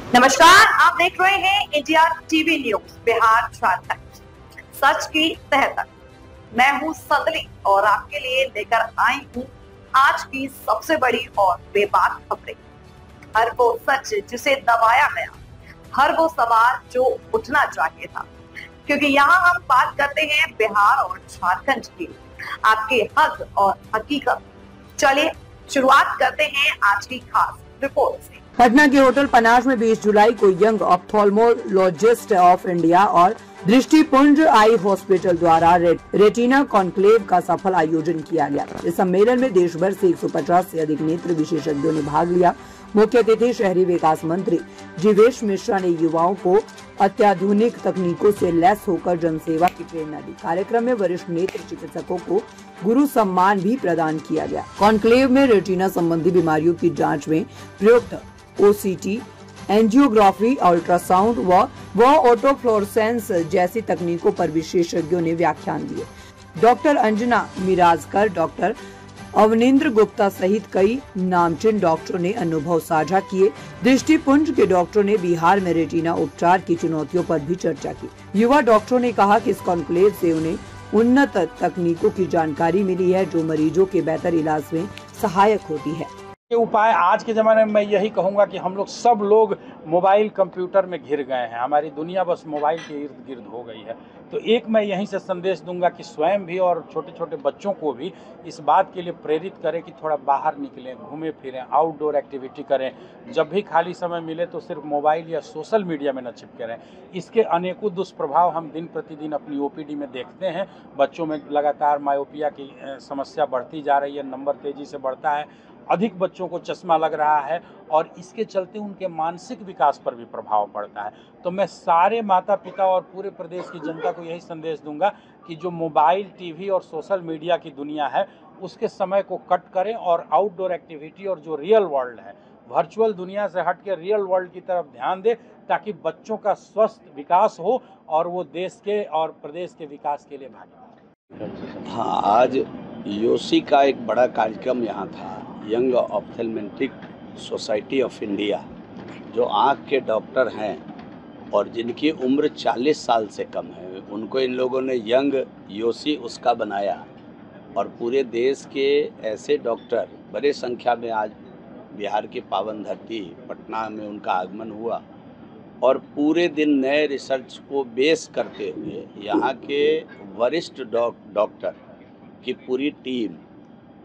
नमस्कार, आप देख रहे हैं India TV news Bihar Jharkhand, सच की तह तक। मैं हूं संदली और आपके लिए लेकर आई हूं आज की सबसे बड़ी और बेबाक खबरें। हर वो सच जिसे दबाया गया, हर वो सवाल जो उठना चाहिए था, क्योंकि यहाँ हम बात करते हैं बिहार और झारखंड की, आपके हक और हकीकत। चलिए शुरुआत करते हैं आज की खास रिपोर्ट से। पटना के होटल पनास में 20 जुलाई को यंग ऑप्थेल्मोलॉजिस्ट ऑफ इंडिया और दृष्टिपुंज आई हॉस्पिटल द्वारा रेटिना कॉन्क्लेव का सफल आयोजन किया गया। इस सम्मेलन में देश भर से 150 से अधिक नेत्र विशेषज्ञों ने भाग लिया। मुख्य अतिथि शहरी विकास मंत्री जीवेश मिश्रा ने युवाओं को अत्याधुनिक तकनीकों से लैस होकर जनसेवा की प्रेरणा दी। कार्यक्रम में वरिष्ठ नेत्र चिकित्सकों को गुरु सम्मान भी प्रदान किया गया। कॉन्क्लेव में रेटिना संबंधी बीमारियों की जांच में प्रयुक्त ओसीटी, एंजियोग्राफी, अल्ट्रासाउंड व ऑटोफ्लोरेसेंस जैसी तकनीकों पर विशेषज्ञों ने व्याख्यान दिए। डॉक्टर अंजना मिराजकर, डॉक्टर अवनिंद्र गुप्ता सहित कई नामचीन डॉक्टरों ने अनुभव साझा किए। दृष्टिपुंज के डॉक्टरों ने बिहार में रेटिना उपचार की चुनौतियों पर भी चर्चा की। युवा डॉक्टरों ने कहा कि इस कॉन्क्लेव से उन्हें उन्नत तकनीकों की जानकारी मिली है जो मरीजों के बेहतर इलाज में सहायक होती है। उपाय आज के ज़माने में मैं यही कहूँगा कि हम लोग सब लोग मोबाइल कंप्यूटर में घिर गए हैं। हमारी दुनिया बस मोबाइल के इर्द गिर्द हो गई है। तो एक मैं यहीं से संदेश दूंगा कि स्वयं भी और छोटे छोटे बच्चों को भी इस बात के लिए प्रेरित करें कि थोड़ा बाहर निकलें, घूमें फिरें, आउटडोर एक्टिविटी करें। जब भी खाली समय मिले तो सिर्फ मोबाइल या सोशल मीडिया में न चिपके रहें। इसके अनेकों दुष्प्रभाव हम दिन प्रतिदिन अपनी ओपीडी में देखते हैं। बच्चों में लगातार मायोपिया की समस्या बढ़ती जा रही है, नंबर तेज़ी से बढ़ता है, अधिक बच्चों को चश्मा लग रहा है और इसके चलते उनके मानसिक विकास पर भी प्रभाव पड़ता है। तो मैं सारे माता पिता और पूरे प्रदेश की जनता को यही संदेश दूंगा कि जो मोबाइल, टीवी और सोशल मीडिया की दुनिया है उसके समय को कट करें और आउटडोर एक्टिविटी और जो रियल वर्ल्ड है, वर्चुअल दुनिया से हट के रियल वर्ल्ड की तरफ ध्यान दें ताकि बच्चों का स्वस्थ विकास हो और वो देश के और प्रदेश के विकास के लिए भागीदार। हाँ, आज योसी का एक बड़ा कार्यक्रम यहाँ था, यंग ऑप्थेल्मेटिक सोसाइटी ऑफ इंडिया, जो आँख के डॉक्टर हैं और जिनकी उम्र 40 साल से कम है, उनको इन लोगों ने यंग योसी उसका बनाया। और पूरे देश के ऐसे डॉक्टर बड़े संख्या में आज बिहार की पावन धरती पटना में उनका आगमन हुआ और पूरे दिन नए रिसर्च को बेस करते हुए यहाँ के वरिष्ठ डॉक्टर की पूरी टीम,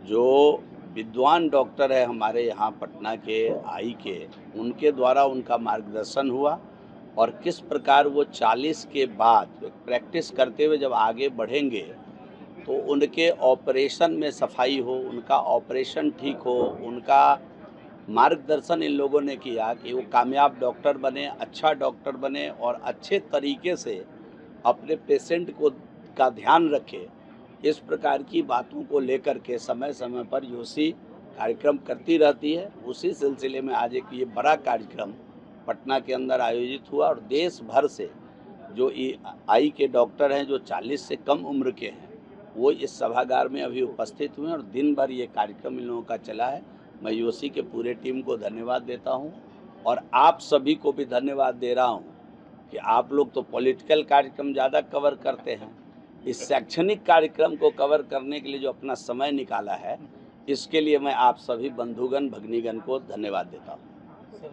जो विद्वान डॉक्टर है हमारे यहाँ पटना के आई के, उनके द्वारा उनका मार्गदर्शन हुआ और किस प्रकार वो 40 के बाद प्रैक्टिस करते हुए जब आगे बढ़ेंगे तो उनके ऑपरेशन में सफाई हो, उनका ऑपरेशन ठीक हो, उनका मार्गदर्शन इन लोगों ने किया कि वो कामयाब डॉक्टर बने, अच्छा डॉक्टर बने और अच्छे तरीके से अपने पेशेंट को का ध्यान रखे। इस प्रकार की बातों को लेकर के समय समय पर योसी कार्यक्रम करती रहती है। उसी सिलसिले में आज एक ये बड़ा कार्यक्रम पटना के अंदर आयोजित हुआ और देश भर से जो आई के डॉक्टर हैं जो 40 से कम उम्र के हैं वो इस सभागार में अभी उपस्थित हुए और दिन भर ये कार्यक्रम इन लोगों का चला है। मैं योसी के पूरे टीम को धन्यवाद देता हूँ और आप सभी को भी धन्यवाद दे रहा हूँ कि आप लोग तो पॉलिटिकल कार्यक्रम ज़्यादा कवर करते हैं, इस शैक्षणिक कार्यक्रम को कवर करने के लिए जो अपना समय निकाला है, इसके लिए मैं आप सभी बंधुगण भगनीगण को धन्यवाद देता हूँ।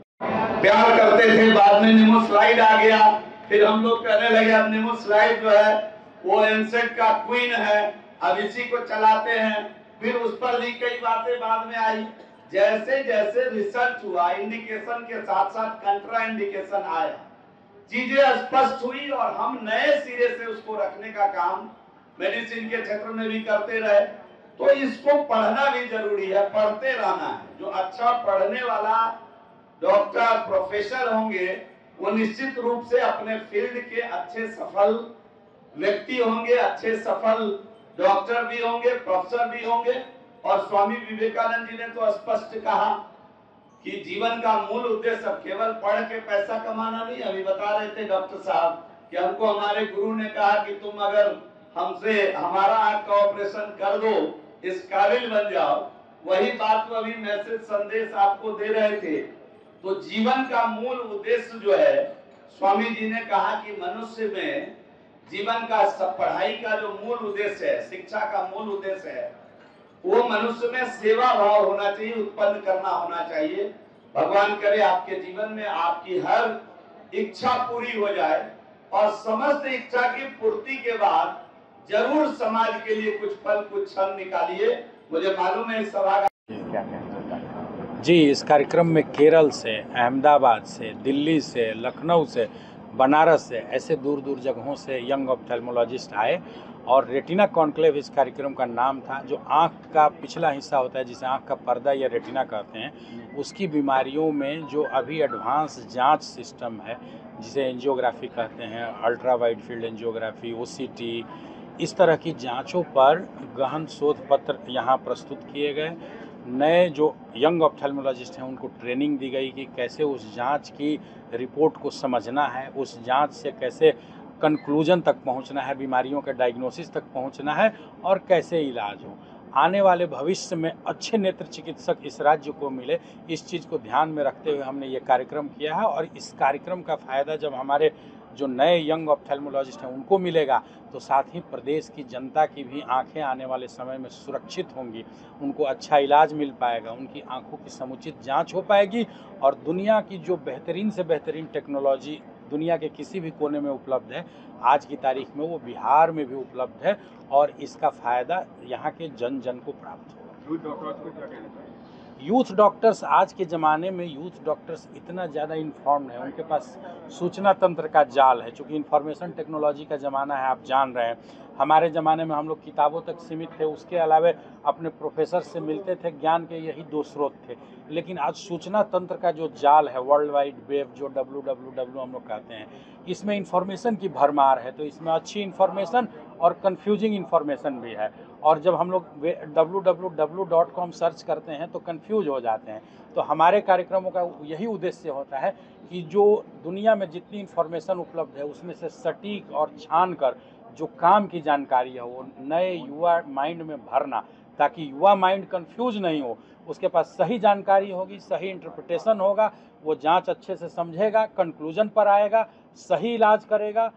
प्यार करते थे, बाद में निमो स्लाइड आ गया, फिर हम लोग कहने लगे अब निमो स्लाइड जो है वो एनसेट का क्वीन है, अब इसी को चलाते हैं। फिर उस पर भी कई बातें बाद में आई। जैसे जैसे रिसर्च हुआ, इंडिकेशन के साथ साथ कंट्रा इंडिकेशन आया, चीजें स्पष्ट हुई और हम नए सिरे से उसको रखने का काम मेडिसिन के क्षेत्र में भी करते रहे। तो इसको पढ़ना भी जरूरी है, पढ़ते रहना है। जो अच्छा पढ़ने वाला डॉक्टर प्रोफेसर होंगे वो निश्चित रूप से अपने फील्ड के अच्छे सफल व्यक्ति होंगे, अच्छे सफल डॉक्टर भी होंगे, प्रोफेसर भी होंगे। और स्वामी विवेकानंद जी ने तो स्पष्ट कहा कि जीवन का मूल उद्देश्य अब केवल पढ़ के पैसा कमाना नहीं। अभी बता रहे थे डॉक्टर साहब कि हमको हमारे गुरु ने कहा कि तुम अगर हमसे हमारा आंख का ऑपरेशन कर दो, इस काबिल बन जाओ। वही बात तो अभी मैसेज संदेश आपको दे रहे थे तो जीवन का मूल उद्देश्य जो है, स्वामी जी ने कहा कि मनुष्य में जीवन का पढ़ाई का जो मूल उद्देश्य है, शिक्षा का मूल उद्देश्य है, वो मनुष्य में सेवा भाव होना चाहिए, उत्पन्न करना होना चाहिए। भगवान करे आपके जीवन में आपकी हर इच्छा पूरी हो जाए और समस्त इच्छा की पूर्ति के बाद जरूर समाज के लिए कुछ फल कुछ क्षण निकालिए। मुझे मालूम है इस सभा का क्या कहना जी। इस कार्यक्रम में केरल से, अहमदाबाद से, दिल्ली से, लखनऊ से, बनारस से, ऐसे दूर दूर जगहों से यंग ऑप्थेल्मोलॉजिस्ट आए और रेटिना कॉन्क्लेव इस कार्यक्रम का नाम था। जो आँख का पिछला हिस्सा होता है, जिसे आँख का पर्दा या रेटिना कहते हैं, उसकी बीमारियों में जो अभी एडवांस जांच सिस्टम है, जिसे एंजियोग्राफी कहते हैं, ultra wide field angiography, OCT, इस तरह की जांचों पर गहन शोध पत्र यहाँ प्रस्तुत किए गए। नए जो यंग ऑप्थेल्मोलॉजिस्ट हैं उनको ट्रेनिंग दी गई कि कैसे उस जांच की रिपोर्ट को समझना है, उस जांच से कैसे कंक्लूजन तक पहुंचना है, बीमारियों के डायग्नोसिस तक पहुंचना है और कैसे इलाज हो। आने वाले भविष्य में अच्छे नेत्र चिकित्सक इस राज्य को मिले, इस चीज़ को ध्यान में रखते हुए हमने ये कार्यक्रम किया है। और इस कार्यक्रम का फ़ायदा जब हमारे जो नए यंग ऑप्थेल्मोलॉजिस्ट हैं उनको मिलेगा, तो साथ ही प्रदेश की जनता की भी आंखें आने वाले समय में सुरक्षित होंगी, उनको अच्छा इलाज मिल पाएगा, उनकी आंखों की समुचित जांच हो पाएगी और दुनिया की जो बेहतरीन से बेहतरीन टेक्नोलॉजी दुनिया के किसी भी कोने में उपलब्ध है, आज की तारीख में वो बिहार में भी उपलब्ध है और इसका फ़ायदा यहाँ के जन जन को प्राप्त होगा। यूथ डॉक्टर्स, आज के ज़माने में यूथ डॉक्टर्स इतना ज़्यादा इन्फॉर्म्ड है, उनके पास सूचना तंत्र का जाल है। चूँकि इन्फॉर्मेशन टेक्नोलॉजी का ज़माना है, आप जान रहे हैं। हमारे ज़माने में हम लोग किताबों तक सीमित थे, उसके अलावा अपने प्रोफेसर से मिलते थे, ज्ञान के यही दो स्रोत थे। लेकिन आज सूचना तंत्र का जो जाल है, वर्ल्ड वाइड वेब, जो WWW हम लोग कहते हैं, इसमें इन्फॉर्मेशन की भरमार है। तो इसमें अच्छी इन्फॉर्मेशन और कन्फ्यूजिंग इन्फॉर्मेशन भी है। और जब हम लोग www.com सर्च करते हैं तो कंफ्यूज हो जाते हैं। तो हमारे कार्यक्रमों का यही उद्देश्य होता है कि जो दुनिया में जितनी इन्फॉर्मेशन उपलब्ध है उसमें से सटीक और छान कर जो काम की जानकारी है वो नए युवा माइंड में भरना, ताकि युवा माइंड कंफ्यूज नहीं हो, उसके पास सही जानकारी होगी, सही इंटरप्रिटेशन होगा, वो जांच अच्छे से समझेगा, कंक्लूजन पर आएगा, सही इलाज करेगा